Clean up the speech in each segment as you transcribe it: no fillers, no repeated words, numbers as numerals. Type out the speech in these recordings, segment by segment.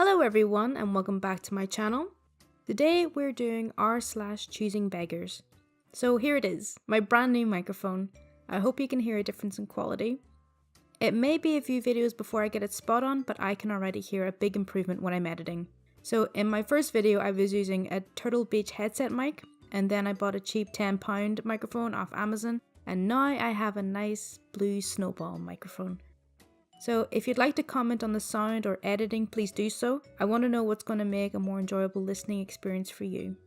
Hello everyone and welcome back to my channel. Today we're doing r/ChoosingBeggars. So here it is, my brand new microphone. I hope you can hear a difference in quality. It may be a few videos before I get it spot on, but I can already hear a big improvement when I'm editing. So in my first video I was using a Turtle Beach headset mic, and then I bought a cheap £10 microphone off Amazon, and now I have a nice blue snowball microphone. So if you'd like to comment on the sound or editing, please do so. I want to know what's going to make a more enjoyable listening experience for you.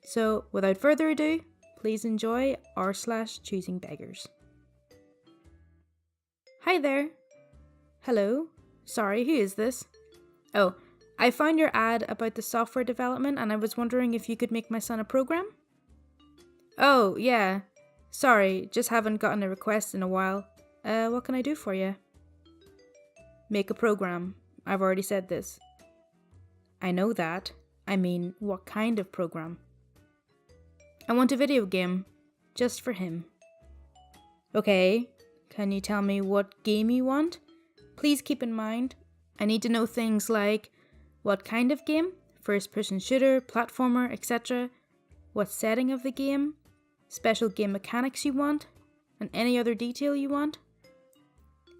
So without further ado, please enjoy r/ChoosingBeggars. Hi there. Hello. Sorry, who is this? Oh, I found your ad about the software development and I was wondering if you could make my son a program? Oh, yeah. Sorry, just haven't gotten a request in a while. What can I do for you? Make a program. I've already said this. I know that. I mean, what kind of program? I want a video game. Just for him. Okay. Can you tell me what game you want? Please keep in mind, I need to know things like what kind of game, first-person shooter, platformer, etc., what setting of the game, special game mechanics you want, and any other detail you want.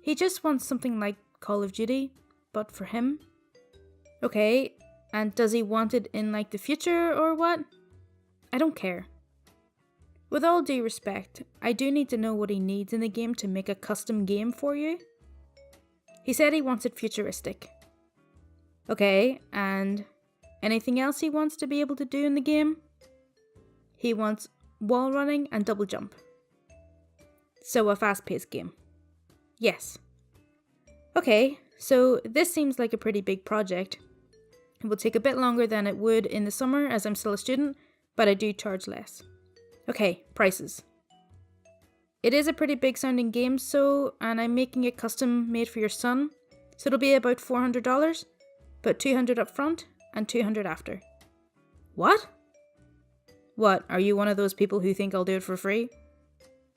He just wants something like Call of Duty, but for him. Okay, and does he want it in like the future or what? I don't care. With all due respect, I do need to know what he needs in the game to make a custom game for you. He said he wants it futuristic. Okay, and anything else he wants to be able to do in the game? He wants wall running and double jump. So a fast-paced game. Yes. Okay, so this seems like a pretty big project. It will take a bit longer than it would in the summer as I'm still a student, but I do charge less. Okay, prices. It is a pretty big sounding game, and I'm making it custom made for your son, so it'll be about $400, but $200 up front and $200 after. What? What, are you one of those people who think I'll do it for free?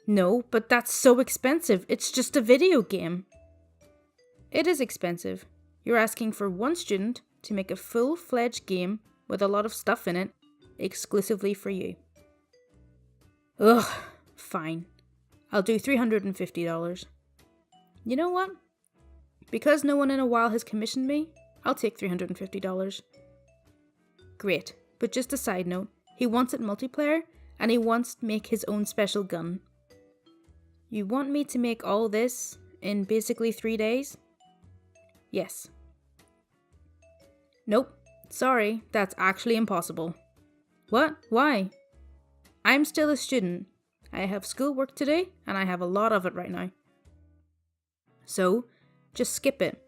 No, but that's so expensive, it's just a video game. It is expensive. You're asking for one student to make a full-fledged game with a lot of stuff in it, exclusively for you. Ugh, fine. I'll do $350. You know what? Because no one in a while has commissioned me, I'll take $350. Great, but just a side note, he wants it multiplayer, and he wants to make his own special gun. You want me to make all this in basically 3 days? Yes. Nope. Sorry, that's actually impossible. What? Why? I'm still a student. I have schoolwork to do, and I have a lot of it right now. So, just skip it.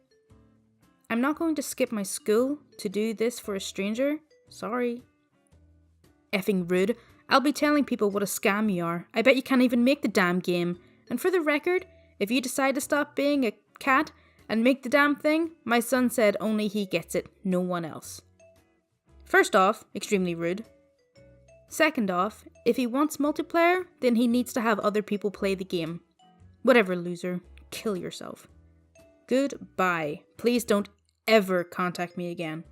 I'm not going to skip my school to do this for a stranger. Sorry. Effing rude. I'll be telling people what a scam you are. I bet you can't even make the damn game. And for the record, if you decide to stop being a cat and make the damn thing, my son said only he gets it, no one else. First off, extremely rude. Second off, if he wants multiplayer, then he needs to have other people play the game. Whatever, loser. Kill yourself. Goodbye. Please don't ever contact me again.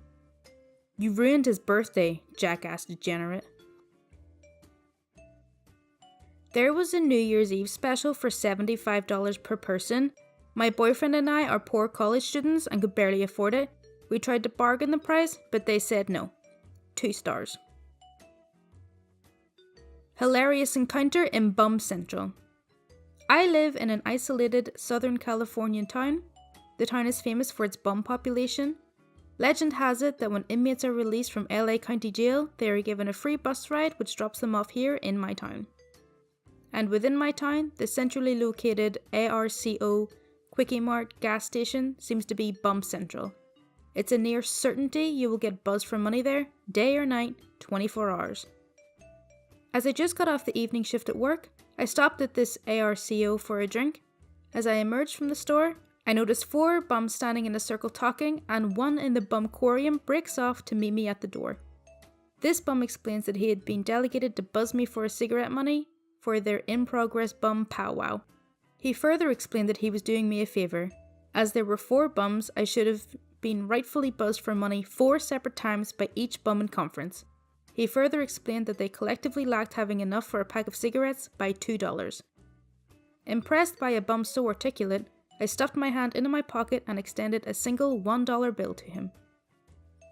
You ruined his birthday, jackass degenerate. There was a New Year's Eve special for $75 per person. My boyfriend and I are poor college students and could barely afford it. We tried to bargain the price, but they said no. 2 stars. Hilarious encounter in Bum Central. I live in an isolated Southern Californian town. The town is famous for its bum population. Legend has it that when inmates are released from LA County Jail, they are given a free bus ride which drops them off here in my town. And within my town, the centrally located ARCO Quickie Mart gas station seems to be Bum Central. It's a near certainty you will get buzzed for money there, day or night, 24 hours. As I just got off the evening shift at work, I stopped at this ARCO for a drink. As I emerged from the store, I noticed 4 bums standing in a circle talking, and one in the bumquarium breaks off to meet me at the door. This bum explains that he had been delegated to buzz me for a cigarette money for their in-progress bum powwow. He further explained that he was doing me a favour. As there were 4 bums, I should have been rightfully buzzed for money 4 separate times by each bum in conference. He further explained that they collectively lacked having enough for a pack of cigarettes by $2. Impressed by a bum so articulate, I stuffed my hand into my pocket and extended a single $1 bill to him.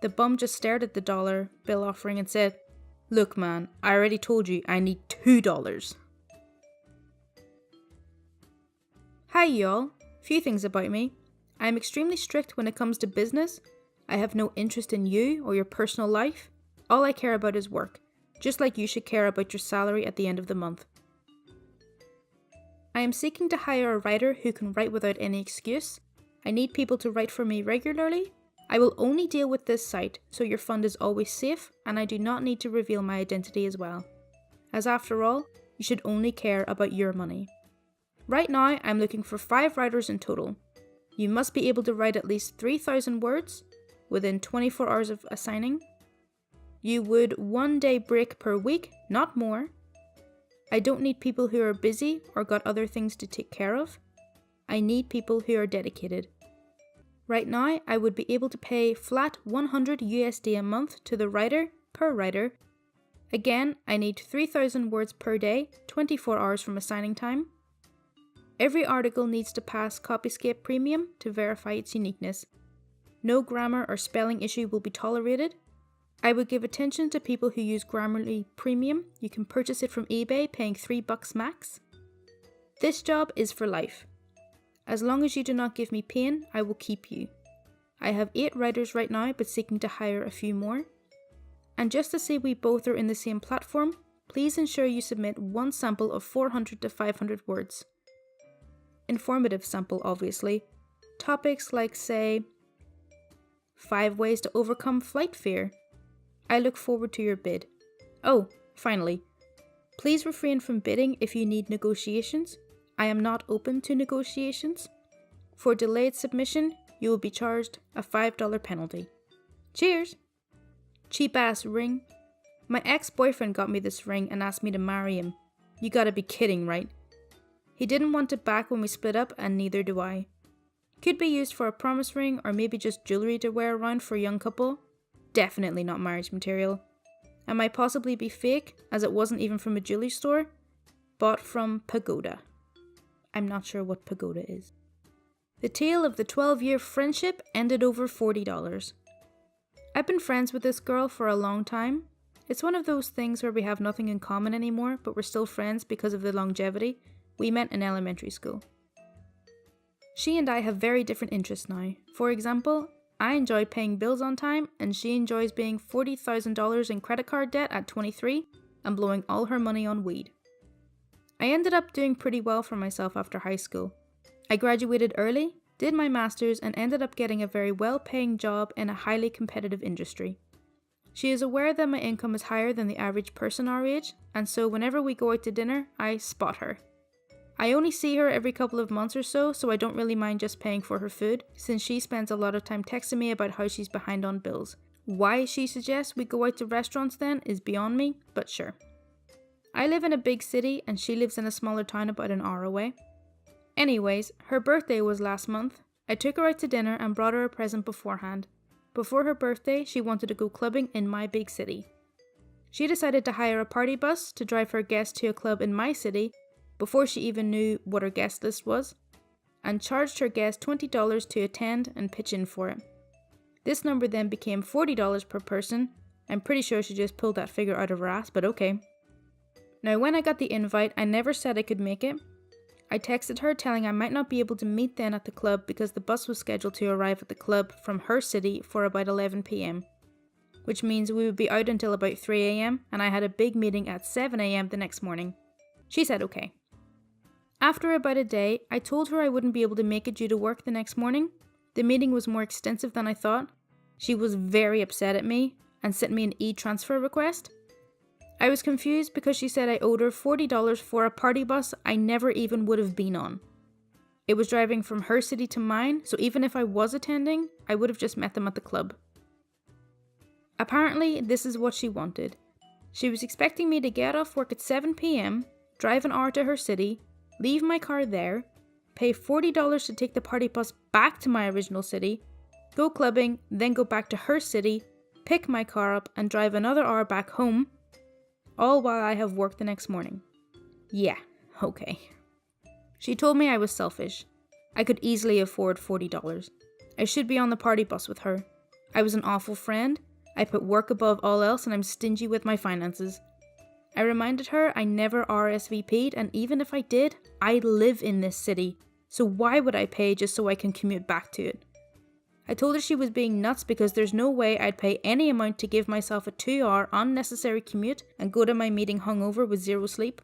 The bum just stared at the dollar bill offering and said, "Look man, I already told you I need $2. Hi y'all, few things about me. I am extremely strict when it comes to business. I have no interest in you or your personal life. All I care about is work, just like you should care about your salary at the end of the month. I am seeking to hire a writer who can write without any excuse. I need people to write for me regularly. I will only deal with this site, so your fund is always safe, and I do not need to reveal my identity as well. As after all, you should only care about your money. Right now, I'm looking for 5 writers in total. You must be able to write at least 3,000 words within 24 hours of assigning. You would 1 day break per week, not more. I don't need people who are busy or got other things to take care of. I need people who are dedicated. Right now, I would be able to pay flat 100 USD a month to the writer per writer. Again, I need 3,000 words per day, 24 hours from assigning time. Every article needs to pass Copyscape Premium to verify its uniqueness. No grammar or spelling issue will be tolerated. I would give attention to people who use Grammarly Premium. You can purchase it from eBay paying $3 max. This job is for life. As long as you do not give me pain, I will keep you. I have 8 writers right now but seeking to hire a few more. And just to say we both are in the same platform, please ensure you submit 1 sample of 400 to 500 words. Informative sample, obviously. Topics like, say, 5 ways to overcome flight fear. I look forward to your bid. Oh, finally, please refrain from bidding if you need negotiations. I am not open to negotiations. For delayed submission, you will be charged a $5 penalty. Cheers! Cheap ass ring. My ex-boyfriend got me this ring and asked me to marry him. You gotta be kidding, right? He didn't want it back when we split up, and neither do I. Could be used for a promise ring or maybe just jewellery to wear around for a young couple. Definitely not marriage material. It might possibly be fake, as it wasn't even from a jewellery store. Bought from Pagoda. I'm not sure what Pagoda is. The tale of the 12-year friendship ended over $40. I've been friends with this girl for a long time. It's one of those things where we have nothing in common anymore, but we're still friends because of the longevity. We met in elementary school. She and I have very different interests now. For example, I enjoy paying bills on time, and she enjoys being $40,000 in credit card debt at 23 and blowing all her money on weed. I ended up doing pretty well for myself after high school. I graduated early, did my master's, and ended up getting a very well-paying job in a highly competitive industry. She is aware that my income is higher than the average person our age, and so whenever we go out to dinner, I spot her. I only see her every couple of months or so I don't really mind just paying for her food, since she spends a lot of time texting me about how she's behind on bills. Why she suggests we go out to restaurants then is beyond me, but sure. I live in a big city and she lives in a smaller town about an hour away. Anyways, her birthday was last month. I took her out to dinner and brought her a present beforehand. Before her birthday, she wanted to go clubbing in my big city. She decided to hire a party bus to drive her guests to a club in my city before she even knew what her guest list was, and charged her guests $20 to attend and pitch in for it. This number then became $40 per person. I'm pretty sure she just pulled that figure out of her ass, but okay. Now when I got the invite, I never said I could make it. I texted her telling I might not be able to meet then at the club because the bus was scheduled to arrive at the club from her city for about 11 PM, which means we would be out until about 3 AM, and I had a big meeting at 7 AM the next morning. She said okay. After about a day, I told her I wouldn't be able to make it due to work the next morning. The meeting was more extensive than I thought. She was very upset at me and sent me an e-transfer request. I was confused because she said I owed her $40 for a party bus I never even would have been on. It was driving from her city to mine, so even if I was attending, I would have just met them at the club. Apparently, this is what she wanted. She was expecting me to get off work at 7 PM, drive an hour to her city, leave my car there, pay $40 to take the party bus back to my original city, go clubbing, then go back to her city, pick my car up and drive another hour back home, all while I have work the next morning. Yeah, okay. She told me I was selfish. I could easily afford $40. I should be on the party bus with her. I was an awful friend. I put work above all else and I'm stingy with my finances. I reminded her I never RSVP'd, and even if I did, I live in this city, so why would I pay just so I can commute back to it? I told her she was being nuts because there's no way I'd pay any amount to give myself a 2-hour unnecessary commute and go to my meeting hungover with zero sleep.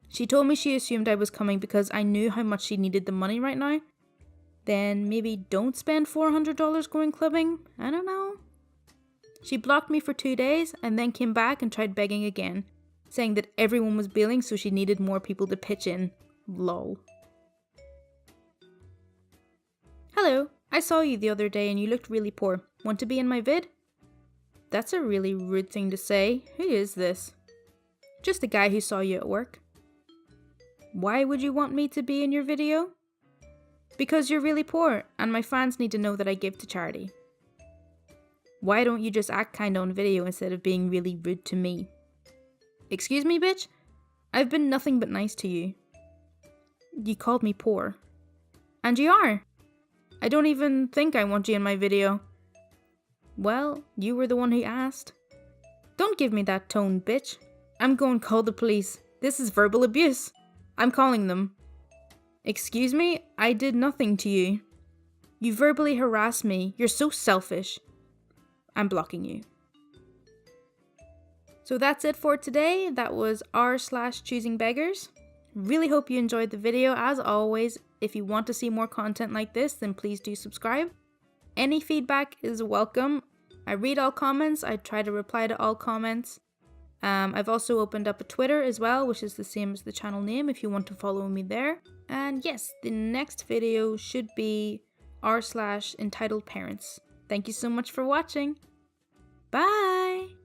She told me she assumed I was coming because I knew how much she needed the money right now. Then maybe don't spend $400 going clubbing? I don't know. She blocked me for 2 days and then came back and tried begging again, saying that everyone was bailing so she needed more people to pitch in. Lol. Hello, I saw you the other day and you looked really poor. Want to be in my vid? That's a really rude thing to say. Who is this? Just a guy who saw you at work. Why would you want me to be in your video? Because you're really poor and my fans need to know that I give to charity. Why don't you just act kind on video instead of being really rude to me? Excuse me, bitch? I've been nothing but nice to you. You called me poor. And you are. I don't even think I want you in my video. Well, you were the one who asked. Don't give me that tone, bitch. I'm going to call the police. This is verbal abuse. I'm calling them. Excuse me? I did nothing to you. You verbally harassed me. You're so selfish. I'm blocking you. So that's it for today. That was r/ChoosingBeggars. Really hope you enjoyed the video. As always, if you want to see more content like this, then please do subscribe. Any feedback is welcome. I read all comments. I try to reply to all comments. I've also opened up a Twitter as well, which is the same as the channel name if you want to follow me there. And yes, the next video should be r/entitled parents. Thank you so much for watching. Bye!